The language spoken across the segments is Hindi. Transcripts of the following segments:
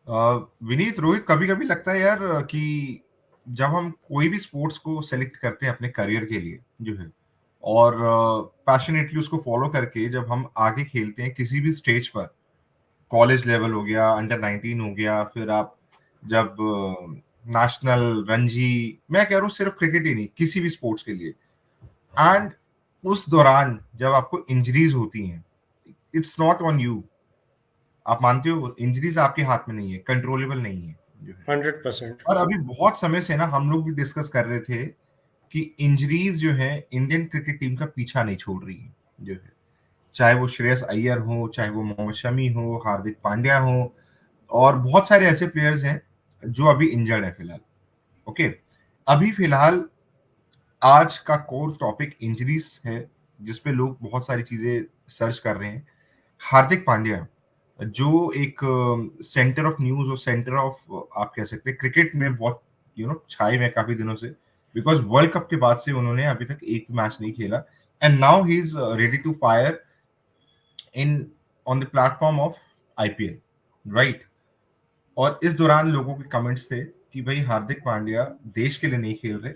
विनीत, रोहित, कभी-कभी लगता है यार कि जब हम कोई भी स्पोर्ट्स को सेलेक्ट करते हैं अपने करियर के लिए जो है और पैशनेटली उसको फॉलो करके जब हम आगे खेलते हैं किसी भी स्टेज पर, कॉलेज लेवल हो गया, अंडर 19 हो गया, फिर आप जब नेशनल, रणजी, मैं कह रहा हूँ सिर्फ क्रिकेट ही नहीं, किसी भी स्पोर्ट्स के लिए, एंड उस दौरान जब आपको इंजरीज होती हैं, इट्स नॉट ऑन यू। आप मानते हो इंजरीज आपके हाथ में नहीं है, कंट्रोलेबल नहीं है जो है। 100%। और अभी बहुत समय से ना हम लोग भी डिस्कस कर रहे थे कि इंजरीज जो है इंडियन क्रिकेट टीम का पीछा नहीं छोड़ रही है जो है, चाहे वो श्रेयस अय्यर हो, चाहे वो मोहम्मद शमी हो, हार्दिक पांड्या हो, और बहुत सारे ऐसे प्लेयर्स हैं जो अभी इंजर्ड है फिलहाल। ओके, अभी फिलहाल आज का कोर टॉपिक इंजरीज है, जिसपे लोग बहुत सारी चीजें सर्च कर रहे हैं। हार्दिक पांड्या जो एक सेंटर ऑफ न्यूज और सेंटर ऑफ, आप कह सकते हैं, क्रिकेट में बहुत छाए हुए हैं काफी दिनों से, बिकॉज वर्ल्ड कप के बाद से उन्होंने अभी तक एक मैच नहीं खेला, and now he is ready to fire in on the platform of IPL, right. और इस दौरान लोगों के कमेंट्स थे कि भाई हार्दिक पांड्या देश के लिए नहीं खेल रहे,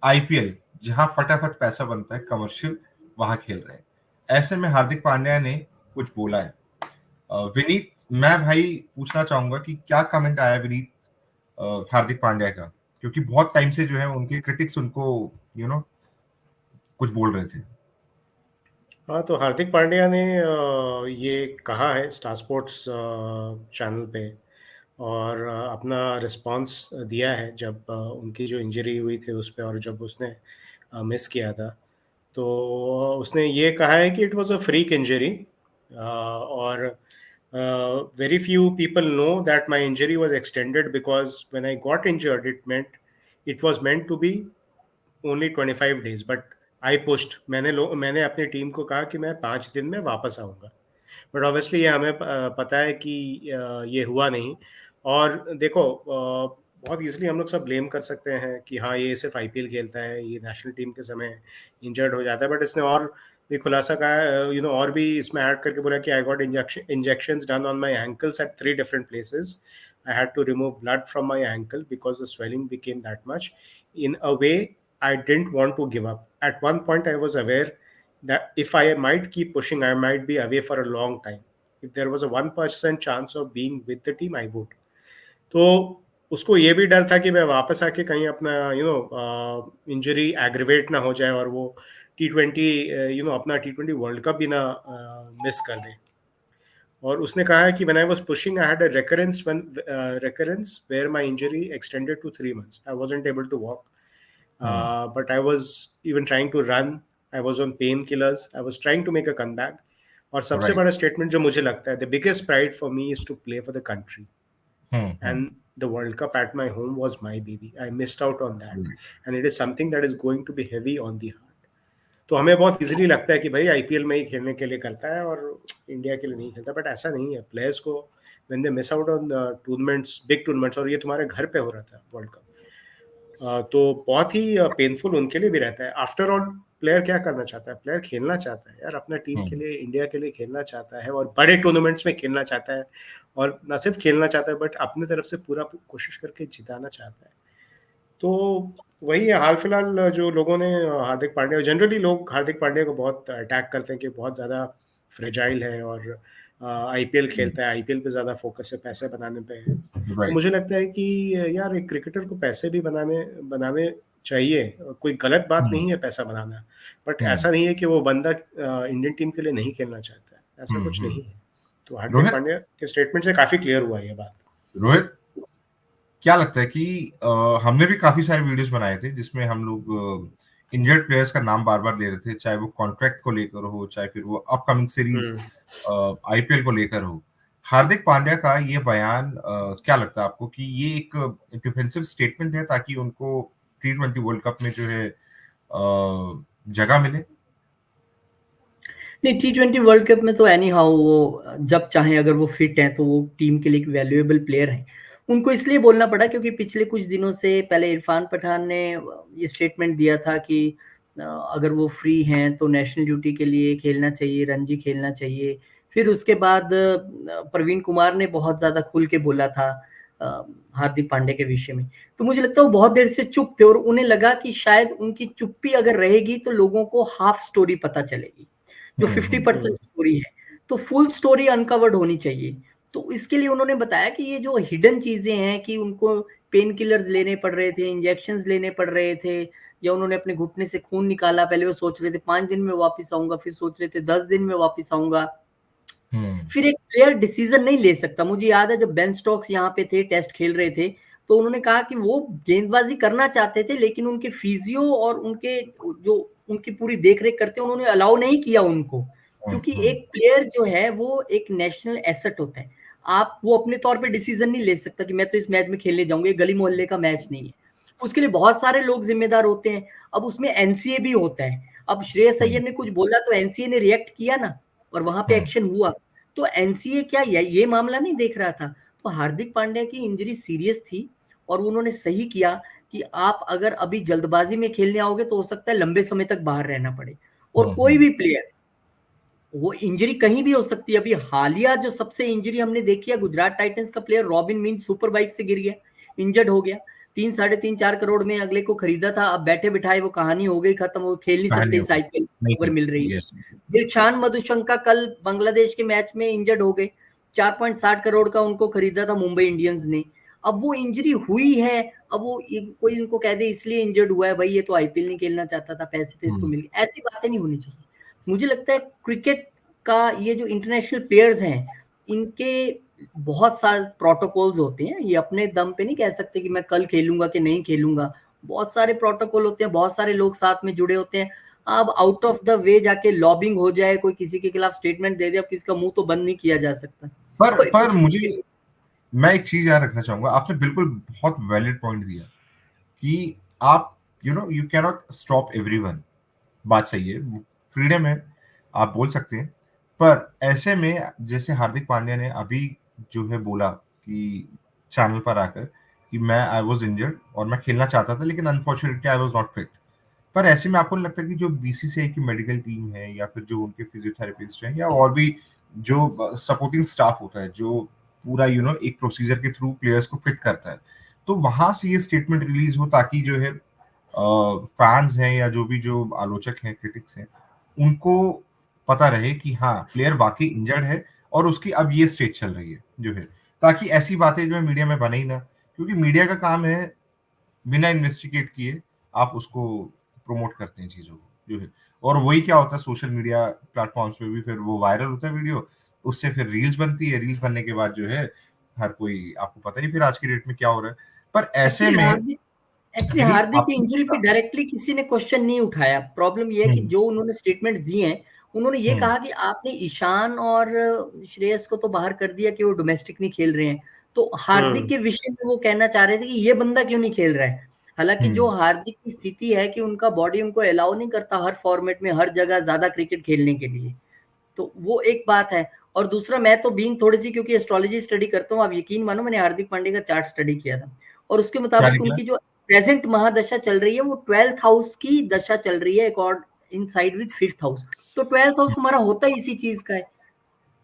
आईपीएल जहां फटाफट पैसा बनता है, कमर्शियल, वहां खेल रहे हैं। ऐसे में हार्दिक पांड्या ने कुछ बोला है। विनीत, मैं भाई पूछना चाहूंगा कि क्या कमेंट आया विनीत हार्दिक पांड्या का, क्योंकि बहुत टाइम से जो है उनके क्रिटिक्स उनको कुछ बोल रहे थे। हाँ, तो हार्दिक पांड्या ने ये कहा है स्टार स्पोर्ट्स चैनल पे, और अपना रिस्पांस दिया है जब उनकी जो इंजरी हुई थी उस पे, और जब उसने मिस किया था, तो उसने ये कहा है कि it was a freak injury, और very few people know that my injury was extended because when I got injured it was meant to be only 25 days, but I pushed, मैंने अपनी टीम को कहा कि मैं 5 दिन में वापस आऊँगा। बट ऑब्वियसली ये हमें पता है कि ये हुआ नहीं। और देखो, बहुत इजीली हम लोग सब ब्लेम कर सकते हैं कि हाँ, ये सिर्फ आईपीएल खेलता है, ये नेशनल टीम के समय इंजर्ड हो जाता है, बट इसने और भी खुलासा कहा, और भी इसमें ऐड करके बोला कि I got injections done on my ankles at 3 different places. I had to remove blood from my ankle because the swelling became that much. In a way, I didn't want to give up. At one point, I was aware that if I might keep pushing, I might be away for a long time. If there was a 1% chance of being with the team, I would. तो उसको ये भी डर था कि मैं वापस आके कहीं अपना इंजरी एग्रीवेट ना हो जाए, और वो T20 अपना T20 वर्ल्ड कप भी ना मिस कर दे। और उसने कहा है कि when I was pushing I had a recurrence where my injury extended to 3 months. I wasn't able to walk, hmm, but I was even trying to run. I was on painkillers. I was trying to make a comeback. और सबसे राइट। बड़ा स्टेटमेंट जो मुझे लगता है, the biggest pride for me is to play for the country, hmm, and the World Cup at my home was my baby. I missed out on that, right. and it is something that is going to be heavy on the heart. तो हमें बहुत इजीली लगता है कि भाई आईपीएल में ही खेलने के लिए करता है और इंडिया के लिए नहीं खेलता, बट ऐसा नहीं है। प्लेयर्स को when they miss out on the tournaments, big tournaments, और ये तुम्हारे घर पे हो रहा था वर्ल्ड कप, तो बहुत ही पेनफुल उनके लिए भी रहता है। आफ्टर ऑल, प्लेयर क्या करना चाहता है? प्लेयर खेलना चाहता है यार, अपना टीम के हम्म, लिए, इंडिया के लिए खेलना चाहता है, और बड़े टूर्नामेंट्स में खेलना चाहता है, और ना सिर्फ खेलना चाहता है बट अपनी तरफ से पूरा कोशिश करके जिताना चाहता है। तो वही है हाल फिलहाल जो लोगों ने हार्दिक पांड्या, जनरली लोग हार्दिक पांड्या को बहुत अटैक करते हैं कि बहुत ज़्यादा फ्रेजाइल है, और आईपीएल खेलता है, आईपीएल पे ज़्यादा फोकस है, पैसे बनाने पे है। तो राइट। मुझे लगता है कि यार, एक क्रिकेटर को पैसे भी बनाने बनाने चाहिए, कोई गलत बात हम्म, नहीं है पैसा बनाना, बट हम्म, ऐसा नहीं है कि वो बंदा इंडियन टीम के लिए नहीं खेलना चाहता है, ऐसा कुछ हम्म। नहीं है। तो हार्दिक रोहित, पांड्या के स्टेटमेंट से काफ़ी क्लियर हुआ ये बात। रोहित, क्या लगता है कि हमने भी काफी सारे वीडियोस बनाए थे जिसमें हम लोग इंजर्ड प्लेयर्स का नाम बार बार ले रहे थे, चाहे वो कॉन्ट्रैक्ट को लेकर हो, चाहे फिर वो अपकमिंग सीरीज हम्म। आईपीएल को लेकर हो। हार्दिक पांड्या का ये बयान, क्या लगता है आपको कि ये एक डिफेंसिव स्टेटमेंट है ताकि उनको T20 वर्ल्ड कप में जो है जगह मिले? नहीं, T20 वर्ल्ड कप में तो एनी हाउ वो जब चाहे, अगर वो फिट हैं तो वो टीम के लिए एक वैल्यूएबल प्लेयर हैं। उनको इसलिए बोलना पड़ा क्योंकि पिछले कुछ दिनों से पहले इरफान पठान ने ये स्टेटमेंट दिया था कि अगर वो फ्री हैं तो नेशनल ड्यूटी के लिए खेलना चाहिए, रणजी खेलना चाहिए। फिर उसके बाद प्रवीण कुमार ने बहुत ज्यादा खुल के बोला था हार्दिक पांड्या के विषय में। तो मुझे लगता है वो बहुत देर से चुप थे और उन्हें लगा कि शायद उनकी चुप्पी अगर रहेगी तो लोगों को हाफ स्टोरी पता चलेगी, जो 50% स्टोरी है, तो फुल स्टोरी अनकवर्ड होनी चाहिए। तो इसके लिए उन्होंने बताया कि ये जो हिडन चीजें हैं कि उनको पेन किलर्स लेने पड़ रहे थे, इंजेक्शंस लेने पड़ रहे थे, या उन्होंने अपने घुटने से खून निकाला, पहले वो सोच रहे थे 5 दिन में वापस आऊंगा, फिर सोच रहे थे 10 दिन में वापस आऊंगा। फिर एक प्लेयर डिसीजन नहीं ले सकता। मुझे याद है जब बेन स्टोक्स यहाँ पे थे, टेस्ट खेल रहे थे, तो उन्होंने कहा कि वो गेंदबाजी करना चाहते थे लेकिन उनके फिजियो और उनके जो उनकी पूरी देखरेख करते उन्होंने अलाउ नहीं किया उनको, क्योंकि एक प्लेयर जो है वो एक नेशनल एसेट होता है। आप वो अपने तौर पे डिसीजन नहीं ले सकता कि मैं तो इस मैच में खेलने जाऊंगा, ये गली मोहल्ले का मैच नहीं है, उसके लिए बहुत सारे लोग जिम्मेदार होते हैं। अब उसमें एनसीए भी होता है। अब श्रेयस अय्यर ने कुछ बोला तो एनसीए ने रिएक्ट किया ना, और वहां पे एक्शन हुआ। तो एनसीए क्या ये मामला नहीं देख रहा था। तो हार्दिक पांड्या की इंजरी सीरियस थी और उन्होंने सही किया कि आप अगर अभी जल्दबाजी में खेलने आओगे तो हो सकता है लंबे समय तक बाहर रहना पड़े। और कोई भी प्लेयर, वो इंजरी कहीं भी हो सकती है। अभी हालिया जो सबसे इंजरी हमने देखी है, गुजरात टाइटंस का player robin means super bike से गिर गया, इंजर्ड हो गया, 3-3.5 करोड़ में अगले को खरीदा था, अब बैठे बिठाए वो कहानी हो गई खत्म, वो खेल नहीं सकते इस आईपीएल, खबर मिल रही है। दिलशान मधुशंका कल बांग्लादेश के मैच में इंजर्ड हो गए, 4.60 करोड़ का उनको खरीदा था मुंबई इंडियंस ने। अब वो इंजरी हुई है, अब वो कोई इनको कह दे इसलिए इंजर्ड हुआ है, भाई ये तो आईपीएल नहीं खेलना चाहता था, पैसे थे इसको मिल गए, ऐसी बातें नहीं होनी चाहिए। मुझे लगता है क्रिकेट का ये जो इंटरनेशनल प्लेयर्स हैं, इनके बहुत सारे प्रोटोकॉल्स होते हैं। ये अपने दम पे नहीं कह सकते कि मैं कल खेलूंगा कि नहीं खेलूंगा। बहुत सारे प्रोटोकॉल होते हैं, बहुत सारे लोग साथ में जुड़े होते हैं। अब आउट ऑफ द वे जाके लॉबिंग हो जाए, कोई किसी के खिलाफ स्टेटमेंट दे दे, अब किसका मुंह तो बंद नहीं किया जा सकता। पर मुझे, मैं एक चीज याद रखना चाहूंगा, आपने बिल्कुल बहुत वैलिड पॉइंट दिया कि आप you can not stop everyone. बात सही है, फ्रीडम है, आप बोल सकते हैं। पर ऐसे में जैसे हार्दिक पांड्या ने अभी जो है बोला कि चैनल पर आकर कि मैं आई वाज इंजर्ड और मैं खेलना चाहता था लेकिन unfortunately I was not fit. पर ऐसे में आपको नहीं लगता कि जो बीसीसीआई की मेडिकल टीम है या फिर जो उनके फिजियोथेरेपिस्ट हैं या और भी जो सपोर्टिंग स्टाफ होता है जो पूरा एक प्रोसीजर के थ्रू प्लेयर्स को फिट करता है, तो वहां से ये स्टेटमेंट रिलीज हो ताकि जो है फैंस हैं या जो भी जो आलोचक हैं, क्रिटिक्स हैं, उनको पता रहे कि हाँ प्लेयर वाकई इंजर्ड है और उसकी अब ये स्टेज चल रही है जो है, ताकि ऐसी बातें जो है मीडिया में बने ही ना, क्योंकि मीडिया का काम है बिना इन्वेस्टिगेट किए आप उसको प्रमोट करते हैं चीजों को जो है। और वही क्या होता है, सोशल मीडिया प्लेटफॉर्म्स पे भी फिर वो वायरल होता है वीडियो, उससे फिर रील्स बनती है, रील्स बनने के बाद जो है हर कोई, आपको पता ही फिर आज की डेट में क्या हो रहा है। पर ऐसे में एक्चुअली हार्दिक की इंजरी पे डायरेक्टली किसी ने क्वेश्चन नहीं उठाया। प्रॉब्लम ये है कि जो उन्होंने स्टेटमेंट्स दिए हैं, उन्होंने ये कहा कि आपने ईशान और श्रेयस को तो बाहर कर दिया कि वो डोमेस्टिक नहीं खेल रहे हैं, तो हार्दिक के विषय में वो कहना चाह रहे थे कि ये बंदा क्यों नहीं खेल रहा है। हालांकि जो हार्दिक की स्थिति है कि उनका बॉडी उनको अलाउ नहीं करता हर फॉर्मेट में हर जगह ज्यादा क्रिकेट खेलने के लिए, तो वो एक बात है। और दूसरा, मैं तो बीइंग थोड़ी सी क्योंकि एस्ट्रोलॉजी स्टडी करता हूँ, आप यकीन मानो मैंने हार्दिक पांड्या का चार्ट स्टडी किया था और उसके मुताबिक उनकी जो प्रेजेंट महादशा चल रही है वो 12th हाउस की दशा चल रही है, accord in side with 5th house. तो 12th हाउस हमारा होता ही इसी चीज का है,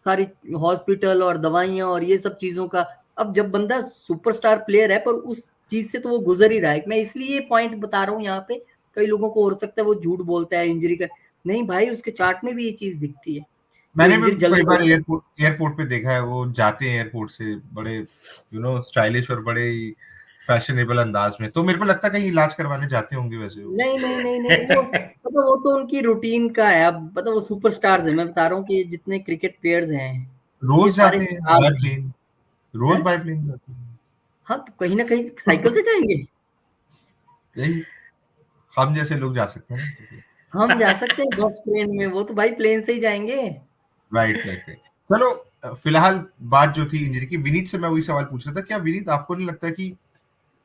सारी हॉस्पिटल और दवाइयां और ये सब चीजों का। अब जब बंदा सुपरस्टार प्लेयर है पर उस चीज से तो वो गुजर ही रहा है। मैं इसलिए पॉइंट बता रहा हूँ यहाँ पे, कई लोगों को हो सकता है वो झूठ बोलता है इंजरी का, नहीं भाई उसके चार्ट में भी ये चीज दिखती है। मैंने भी कई बार एयरपोर्ट पे देखा है, वो जाते हैं एयरपोर्ट से बड़े स्टाइलिश और बड़े फैशनेबल अंदाज में, तो मेरे को लगता है कहीं इलाज करवाने जाते होंगे वैसे वो। नहीं वो मतलब वो तो उनकी रूटीन का है। अब मतलब वो सुपरस्टार्स है, मैं बता रहा हूँ कि जितने क्रिकेट प्लेयर्स हैं ये रोज सारे जाते हैं बाय स्टार्स प्लेन, रोज हैं। बाय प्लेन जाते हैं। हाँ तो कहीं ना कहीं साइकिल से जाएंगे, यही हम जैसे लोग जा सकते हैं ना। हम जा सकते हैं बस ट्रेन में, वो तो भाई प्लेन से ही जाएंगे। Right right right. चलो, फिलहाल बात जो थी इंजरी की, विनीत से मैं वही सवाल पूछ रहा था, क्या विनीत आपको नहीं लगता कि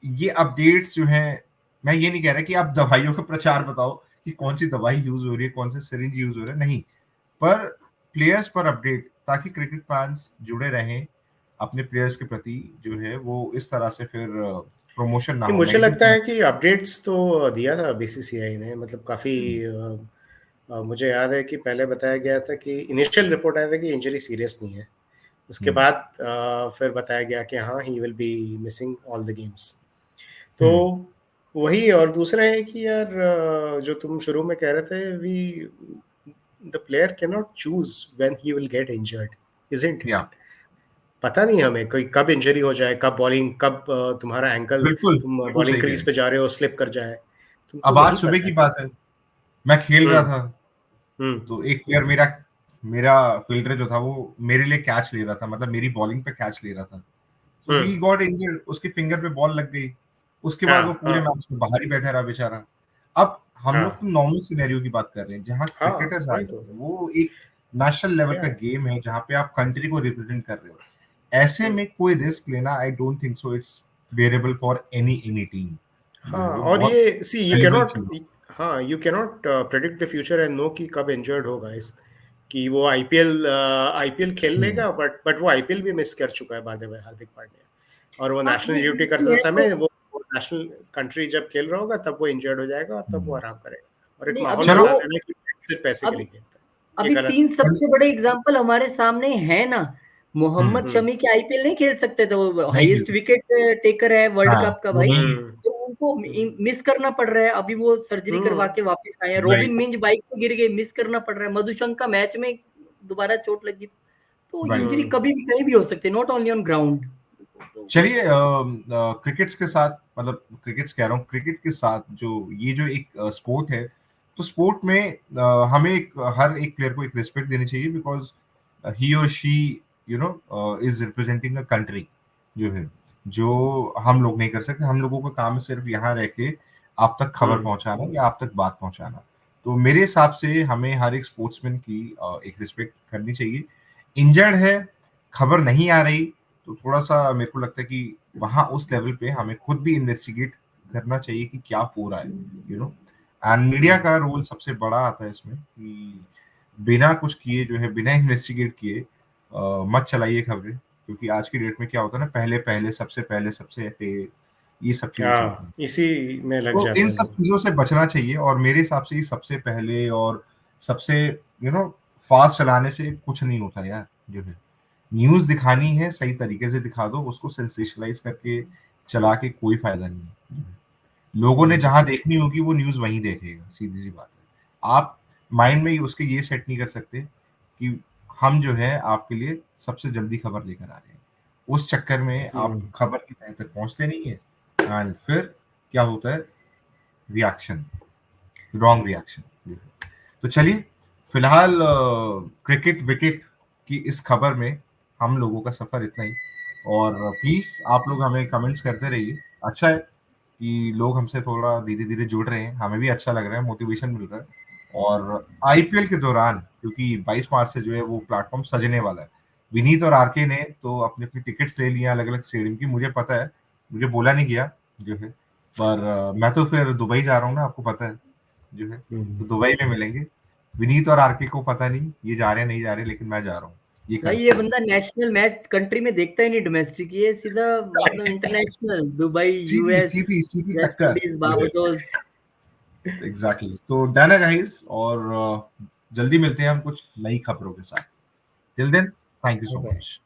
ये अपडेट्स जो हैं, मैं ये नहीं कह रहा कि आप दवाइयों का प्रचार बताओ कि कौन सी दवाई यूज हो रही है, कौन से सिरिंज यूज हो रहा है, नहीं, पर प्लेयर्स पर अपडेट, ताकि क्रिकेट फैंस जुड़े रहें अपने प्लेयर्स के प्रति जो है, वो इस तरह से फिर प्रमोशन ना हो। मुझे लगता है कि अपडेट्स तो दिया था बीसीसीआई ने, मतलब काफ़ी मुझे याद है कि पहले बताया गया था कि इनिशियल रिपोर्ट आया था कि इंजरी सीरियस नहीं है, उसके बाद फिर बताया गया कि हाँ he will be missing all the games. तो वही, और दूसरा है कि यार जो तुम शुरू में कह रहे थे, we the player can not choose when he will get injured, isn't it? या पता नहीं हमें कोई कब इंजरी हो जाए, कब बॉलिंग, कब तुम्हारा एंकल, बिल्कुल तुम बिल्कुल बॉलिंग सही कह रहे क्रीज हैं। पे जा रहे हो, स्लिप कर जाए, तुमको अब आज नहीं सुबह पता की है। बात है, मैं खेल रहा हम्म था, हम्म तो एक प्लेयर मेरा मेरा फील्डर जो था वो मेरे लिए कैच ले रहा था, मतलब मेरी बॉलिंग पे कैच ले रहा था। तो ही हम्म गॉट इंजर्ड, उसके फिंगर पे बॉल लग गई। उसके बाद वो हाँ पूरे हाँ मैच में बाहर ही बैठा रहा बेचारा। अब हम लोग हाँ तो नॉर्मल सिनेरियो की बात कर रहे हैं, जहाँ हाँ, क्रिकेटर्स आ वही गए तो। हैं, वो एक नेशनल लेवल या का गेम है जहाँ पे आप कंट्री को रिप्रेजेंट कर रहे हो। ऐसे में कोई रिस्क लेना, I don't think so it's बेरेबल for any team. जो हाँ, है वो और बहुत ये सी यू वैल्यूबल कैनॉट, चीज है। हाँ you cannot predict the future and know कि कब इंजर्ड होगा, इस कि वो आईपीएल खेल हम्म, लेगा, बट वो आईपीएल भी मिस कर चुका है by the way, Hardik Pandya, और वो हाँ, नेशनल ये ड्यूटी इजी करते है तो समय वो नेशनल कंट्री जब खेल रहा होगा तब वो इंजर्ड हो जाएगा, और तब वो हम्म। आराम करेगा, और एक नहीं, अभी माहौल चलो, बना दो देना कि सिर्फ पैसे के अभी लिए खेलता है, ये अभी गलत 3 है। सबसे बड़े एग्जांपल हमारे सामने हैं ना। मोहम्मद हम्म शमी के आईपीएल नहीं खेल सकते थे, वो नहीं खेल हाईएस्ट सकते। विकेट टेकर है वर्ल्ड हाँ, कप का वो भाई। नहीं। हम्म तो उनको मिस करना पड़ रहा है, अभी वो सर्जरी करवा हम्म के वापस आए हैं। राइट रोबिन मिंज बाइक पे गिर गए, मिस करना पड़ रहा है। मधुशंका मैच में दोबारा चोट लगी, तो राइट। इंजरी हम्म कभी भी कहीं भी हो सकती है, नॉट ओनली ऑन ग्राउंड। तो चलिए, क्रिकेट्स के साथ, मतलब क्रिकेट्स कह रहा हूँ, क्रिकेट के साथ जो एक स्पोर्ट है, तो स्पोर्ट में हमें हर एक प्लेयर को एक रिस्पेक्ट देनी चाहिए, बिकॉज ही और she is representing a country, जो है, जो हम लोग नहीं कर सकते। हम लोगों का काम है सिर्फ यहाँ रह के आप तक खबर हम्म पहुंचाना या आप तक बात पहुंचाना। तो मेरे हिसाब से हमें हर एक स्पोर्ट्समैन की एक रिस्पेक्ट करनी चाहिए। इंजर्ड है, खबर नहीं आ रही, तो थोड़ा-सा मेरे को लगता है कि वहाँ उस लेवल पे हमें खुद भी इन्वेस्टिगेट करना चाहिए कि क्या हो रहा है, यू नो। एंड मीडिया हम्म का रोल सबसे बड़ा आता है इसमें, कि बिना कुछ किए, जो है, बिना इन्वेस्टिगेट किए मत चलाइए खबरें, क्योंकि आज की डेट में क्या होता है ना, पहले सबसे ये सब चीज़ें चलती हाँ, हैं। इसी में लग तो इन जाते हैं सब लोग। चीज़ों से बचना चाहिए, और मेरे हिसाब से ये सबसे पहले और सबसे, यू नो फास्ट चलाने से कुछ नहीं होता यार, जो है। न्यूज़ दिखानी है, सही तरीके से दिखा दो, उसको सेंसेशनलाइज़ करके चला के कोई फ़ायदा नहीं है। लोगों ने हम्म जहाँ देखनी होगी वो न्यूज़ वहीं देखेगा, सीधी-सी बात है। आप माइंड में ही उसके ये सेट नहीं कर सकते कि हम जो है आपके लिए सबसे जल्दी खबर लेकर आ रहे हैं। उस चक्कर में आप हम्म खबर की तह तक पहुँचते नहीं हैं, एंड फिर क्या होता है, रिएक्शन, रॉन्ग रिएक्शन। तो चलिए, फिलहाल क्रिकेट विकेट की इस खबर में हम लोगों का सफर इतना ही, और प्लीज आप लोग हमें कमेंट्स करते रहिए। अच्छा है कि लोग हमसे थोड़ा धीरे धीरे जुड़ रहे हैं, हमें भी अच्छा लग रहा है, मोटिवेशन मिल रहा है। और आईपीएल के दौरान, क्योंकि 22 मार्च से जो है वो प्लेटफॉर्म सजने वाला है, विनीत और आरके ने तो अपनी अपनी टिकट्स ले ली अलग अलग स्टेडियम की, मुझे पता है, मुझे बोला नहीं गया, जो है। पर मैं तो फिर दुबई जा रहा हूँ ना, आपको पता है, जो है, तो हम्म। दुबई में मिलेंगे। विनीत और आरके को पता नहीं ये जा रहे हैं नहीं जा रहे, लेकिन मैं जा रहा हूँ, ये भाई ये कंफर्म बंदा नेशनल मैच कंट्री में देखता ही नहीं, डोमेस्टिक, ये सीधा मतलब है। इंटरनेशनल, दुबई, सीधी यूएस, सीधी सीधी वेस्ट टक्कर, इंडीज, जो है। बारबाडोस। एग्जैक्टली, तो डन है गाइस, और जल्दी मिलते हैं हम कुछ नई खबरों के साथ। Till then, thank you so bye. Much.